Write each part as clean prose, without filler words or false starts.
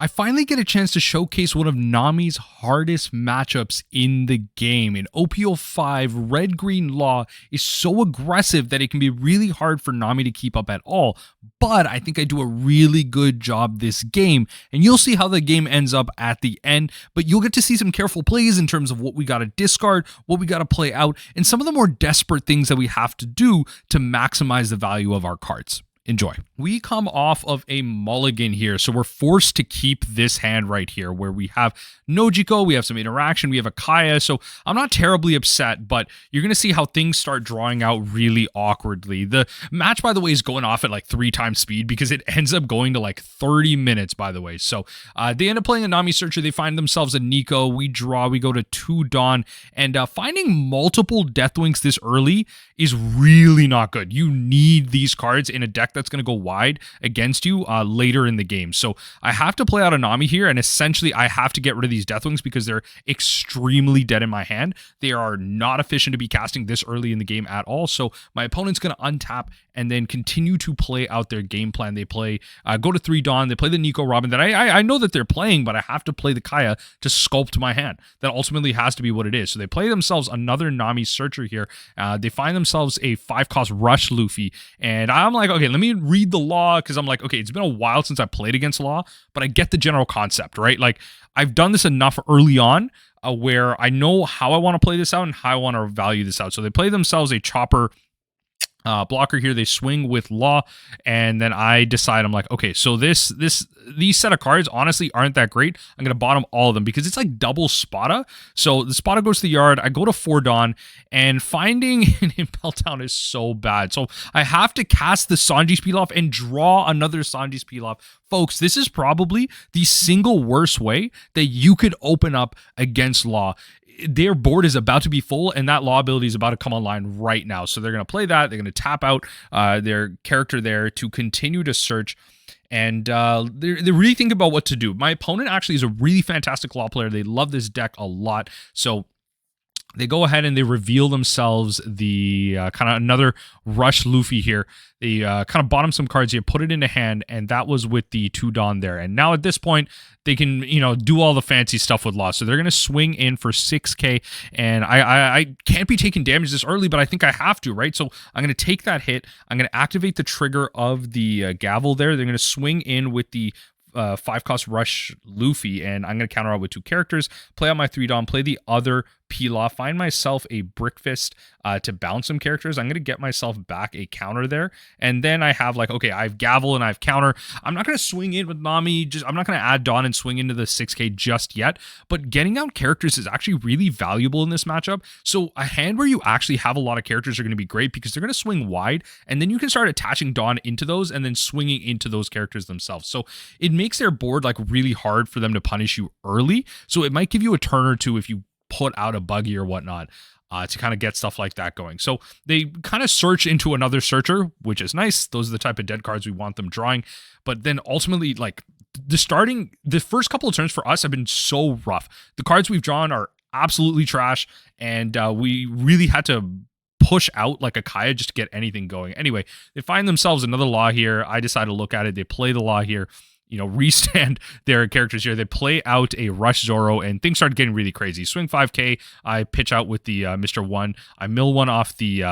I finally get a chance to showcase one of Nami's hardest matchups in the game. In OP05, Red-Green Law is so aggressive that it can be really hard for Nami to keep up at all, but I think I do a really good job this game, and you'll see how the game ends up at the end, but you'll get to see some careful plays in terms of what we got to discard, what we got to play out, and some of the more desperate things that we have to do to maximize the value of our cards. Enjoy. We come off of a mulligan here, so we're forced to keep this hand right here where we have Nojiko, we have some interaction, we have a Kaya, so I'm not terribly upset, but you're going to see how things start drawing out really awkwardly. The match, by the way, is going off at like 3 times speed because it ends up going to like 30 minutes, by the way. So they end up playing a Nami Searcher, they find themselves a Nico, we draw, we go to 2 Dawn, and finding multiple Deathwinks this early is really not good. You need these cards in a deck that's going to go wide against you later in the game. So I have to play out a Nami here, and essentially I have to get rid of these Deathwings because they're extremely dead in my hand. They are not efficient to be casting this early in the game at all. So my opponent's going to untap and then continue to play out their game plan. They play, go to 3 Dawn, they play the Nico Robin that I know that they're playing, but I have to play the Kaya to sculpt my hand. That ultimately has to be what it is. So they play themselves another Nami Searcher here. They find themselves a 5-cost Rush Luffy, and I'm like, okay, let me read the law, because I'm like, okay, it's been a while since I played against law, but I get the general concept, right? Like, I've done this enough early on where I know how I want to play this out and how I want to value this out. So they play themselves a Chopper blocker here. They swing with law, and then I decide, I'm like, okay, so these set of cards honestly aren't that great. I'm gonna bottom all of them because it's like double Spada. So the Spada goes to the yard, I go to 4 Dawn, and finding an Impel down is so bad. So I have to cast the Sanji's Pilaf and draw another Sanji's Pilaf. Folks, this is probably the single worst way that you could open up against law. Their board is about to be full, and that law ability is about to come online right now. So they're going to play that. They're going to tap out their character there to continue to search. And they really think about what to do. My opponent actually is a really fantastic law player. They love this deck a lot. So they go ahead and they reveal themselves the kind of another Rush Luffy here. They kind of bottom some cards here, put it into hand, and that was with the 2 Dawn there. And now at this point, they can, do all the fancy stuff with law. So they're going to swing in for 6k, and I can't be taking damage this early, but I think I have to, right? So I'm going to take that hit. I'm going to activate the trigger of the Gavel there. They're going to swing in with the 5-cost Rush Luffy, and I'm going to counter out with 2 characters, play out my 3 Dawn, play the other Pilaf, find myself a Brick Fist to bounce some characters. I'm going to get myself back a counter there, and then I have like, okay, I have Gavel and I have counter. I'm not going to swing in with Nami, I'm not going to add Dawn and swing into the 6k just yet, but getting out characters is actually really valuable in this matchup. So a hand where you actually have a lot of characters are going to be great because they're going to swing wide, and then you can start attaching Dawn into those and then swinging into those characters themselves. So it makes their board like really hard for them to punish you early. So it might give you a turn or two if you put out a Buggy or whatnot to kind of get stuff like that going. So they kind of search into another Searcher, which is nice. Those are the type of dead cards we want them drawing. But then ultimately, like, the first couple of turns for us have been so rough. The cards we've drawn are absolutely trash, and we really had to push out like a Kaya just to get anything going. Anyway, they find themselves another law here. I decide to look at it. They play the law here, restand their characters here. They play out a Rush Zoro, and things start getting really crazy. Swing 5k. I pitch out with the Mr. 1. I mill 1 off the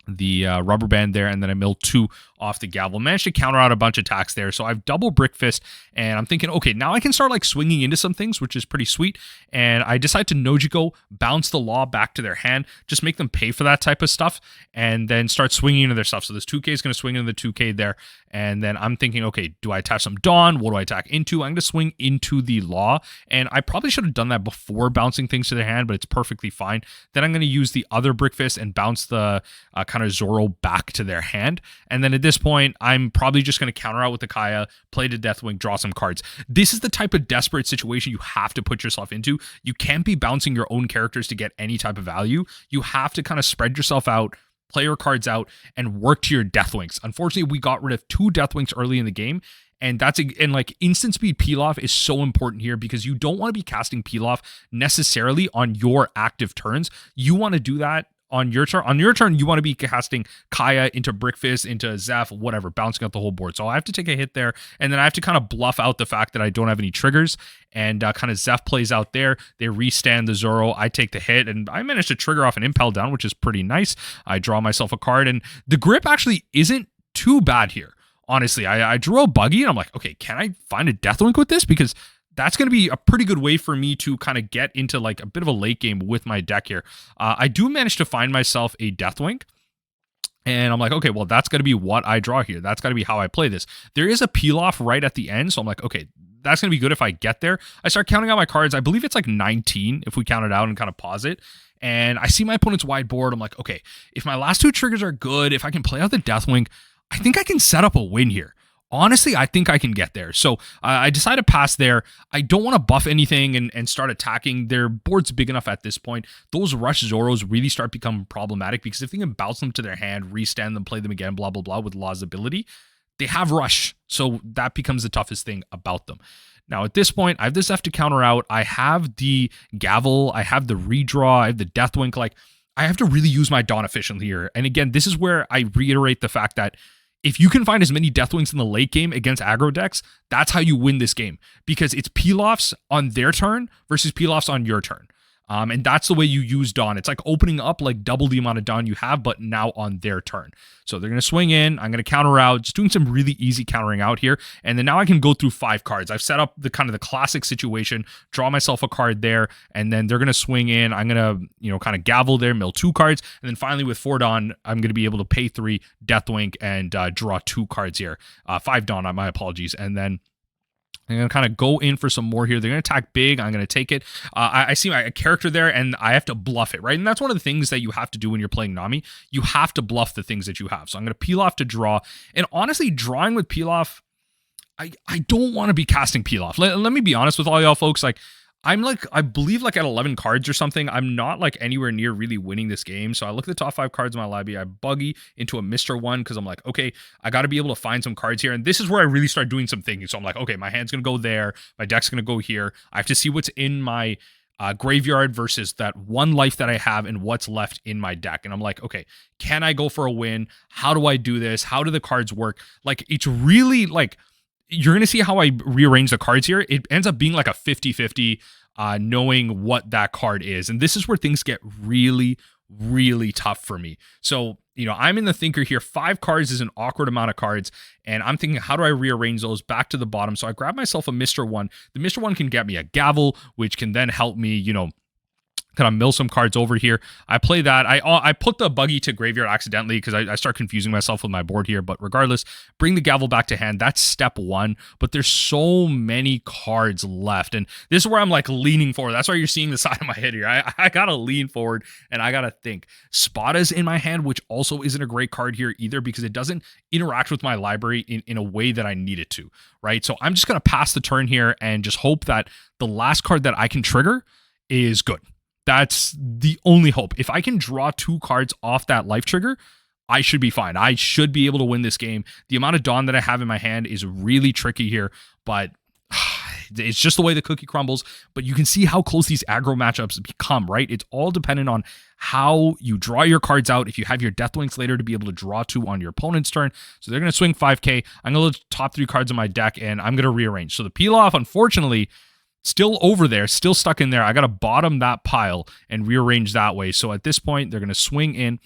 rubber band there, and then I mill 2 off the Gavel. Managed to counter out a bunch of attacks there. So I've double Brick Fist, and I'm thinking, okay, now I can start like swinging into some things, which is pretty sweet. And I decide to Nojiko, bounce the law back to their hand, just make them pay for that type of stuff, and then start swinging into their stuff. So this 2k is going to swing into the 2k there. And then I'm thinking, okay, do I attach some Dawn? What do I attack into? I'm going to swing into the law. And I probably should have done that before bouncing things to their hand, but it's perfectly fine. Then I'm going to use the other Brick Fist and bounce the kind of Zoro back to their hand. And then at this point, I'm probably just going to counter out with the Kaya, play the Deathwing, draw some cards. This is the type of desperate situation you have to put yourself into. You can't be bouncing your own characters to get any type of value. You have to kind of spread yourself out, play your cards out, and work to your Deathwings. Unfortunately, we got rid of 2 Deathwings early in the game, and like instant speed Pilaf is so important here because you don't want to be casting Pilaf necessarily on your active turns. You want to do that on your turn, you want to be casting Kaya into Brickfist, into Zeff, whatever, bouncing out the whole board. So I have to take a hit there, and then I have to kind of bluff out the fact that I don't have any triggers, and kind of Zeff plays out there. They restand the Zoro. I take the hit, and I managed to trigger off an Impel down, which is pretty nice. I draw myself a card, and the grip actually isn't too bad here. Honestly, I drew a Buggy, and I'm like, okay, can I find a Deathwink with this? Because that's going to be a pretty good way for me to kind of get into like a bit of a late game with my deck here. I do manage to find myself a Deathwink, and I'm like, okay, well, that's going to be what I draw here. That's got to be how I play this. There is a Pilaf right at the end, so I'm like, okay, that's going to be good if I get there. I start counting out my cards. I believe it's like 19 if we count it out and kind of pause it. And I see my opponent's wide board. I'm like, okay, if my last two triggers are good, if I can play out the Deathwink, I think I can set up a win here. Honestly, I think I can get there. So I decided to pass there. I don't want to buff anything and start attacking. Their board's big enough at this point. Those rush Zoros really start becoming problematic because if they can bounce them to their hand, restand them, play them again, blah, blah, blah, with Law's ability, they have rush. So that becomes the toughest thing about them. Now, at this point, I have this F to counter out. I have the Gavel. I have the redraw. I have the Deathwink. Like, I have to really use my Dawn efficiently here. And again, this is where I reiterate the fact that if you can find as many Deathwinks in the late game against aggro decks, that's how you win this game. Because it's Pilafs on their turn versus Pilafs on your turn. And that's the way you use Dawn. It's like opening up like double the amount of Dawn you have, but now on their turn. So they're going to swing in. I'm going to counter out, just doing some really easy countering out here. And then now I can go through 5 cards. I've set up the kind of the classic situation, draw myself a card there, and then they're going to swing in. I'm going to, kind of gavel there, mill 2 cards. And then finally with 4 Dawn, I'm going to be able to pay 3 Deathwink and draw 2 cards here. 5 Dawn, my apologies. And then I'm going to kind of go in for some more here. They're going to attack big. I'm going to take it. I see my character there, and I have to bluff it, right? And that's one of the things that you have to do when you're playing Nami. You have to bluff the things that you have. So I'm going to Pilaf to draw. And honestly, drawing with Pilaf, I don't want to be casting Pilaf. Let me be honest with all y'all folks. Like, I'm like, I believe like at 11 cards or something. I'm not like anywhere near really winning this game. So I look at the top 5 cards in my library. I Buggy into a Mr. 1 because I'm like, okay, I got to be able to find some cards here. And this is where I really start doing some thinking. So I'm like, okay, my hand's going to go there. My deck's going to go here. I have to see what's in my graveyard versus that 1 life that I have and what's left in my deck. And I'm like, okay, can I go for a win? How do I do this? How do the cards work? Like, it's really like, you're going to see how I rearrange the cards here. It ends up being like a 50-50 knowing what that card is. And this is where things get really, really tough for me. So, I'm in the thinker here. 5 cards is an awkward amount of cards. And I'm thinking, how do I rearrange those back to the bottom? So I grab myself a Mr. 1. The Mr. 1 can get me a Gavel, which can then help me, kind of mill some cards over here. I play that. I put the Buggy to graveyard accidentally because I start confusing myself with my board here. But regardless, bring the Gavel back to hand. That's step 1. But there's so many cards left. And this is where I'm like leaning forward. That's why you're seeing the side of my head here. I got to lean forward and I got to think. Spada's in my hand, which also isn't a great card here either because it doesn't interact with my library in a way that I need it to, right? So I'm just going to pass the turn here and just hope that the last card that I can trigger is good. That's the only hope. If I can draw 2 cards off that life trigger, I should be fine. I should be able to win this game. The amount of Dawn that I have in my hand is really tricky here, but it's just the way the cookie crumbles. But you can see how close these aggro matchups become, right? It's all dependent on how you draw your cards out. If you have your Deathwinks later to be able to draw 2 on your opponent's turn. So they're going to swing 5k. I'm going to look top 3 cards in my deck, and I'm going to rearrange. So the Pilaf, unfortunately, still over there, still stuck in there. I got to bottom that pile and rearrange that way. So at this point, they're going to swing in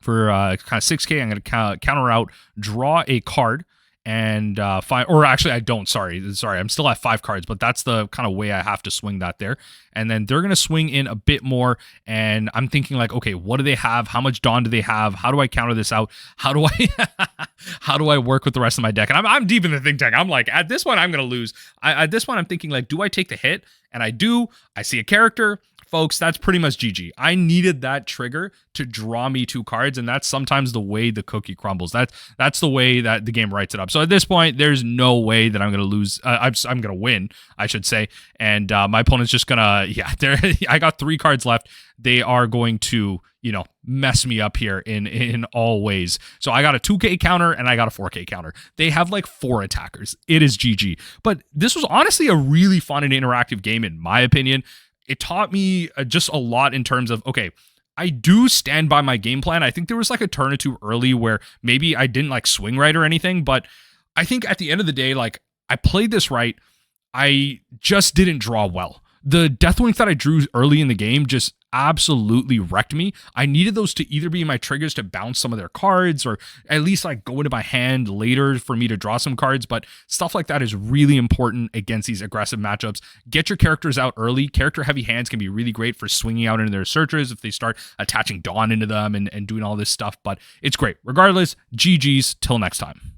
for kind of 6k. I'm going to counter out, draw a card, and 5, or actually I don't, sorry, I'm still at 5 cards, but that's the kind of way I have to swing that there. And then they're going to swing in a bit more, and I'm thinking like, okay, what do they have? How much Dawn do they have? How do I counter this out? How do I work with the rest of my deck? And I'm deep in the think tank. I'm like, at this one, I'm going to lose. At this one, I'm thinking like, do I take the hit? And I do. I see a character. Folks, that's pretty much GG. I needed that trigger to draw me 2 cards, and that's sometimes the way the cookie crumbles. That's the way that the game writes it up. So at this point, there's no way that I'm going to lose. I'm going to win, I should say. And my opponent's just going to, I got 3 cards left. They are going to, mess me up here in all ways. So I got a 2k counter and I got a 4k counter. They have like 4 attackers. It is GG. But this was honestly a really fun and interactive game in my opinion. It taught me just a lot in terms of, okay, I do stand by my game plan. I think there was like a turn or two early where maybe I didn't like swing right or anything, but I think at the end of the day, like I played this right. I just didn't draw well. The Deathwing that I drew early in the game just absolutely wrecked me. I needed those to either be my triggers to bounce some of their cards or at least like go into my hand later for me to draw some cards, but stuff like that is really important against these aggressive matchups. Get your characters out early. Character heavy hands can be really great for swinging out into their searchers if they start attaching Dawn into them and doing all this stuff, but it's great. Regardless, GG's till next time.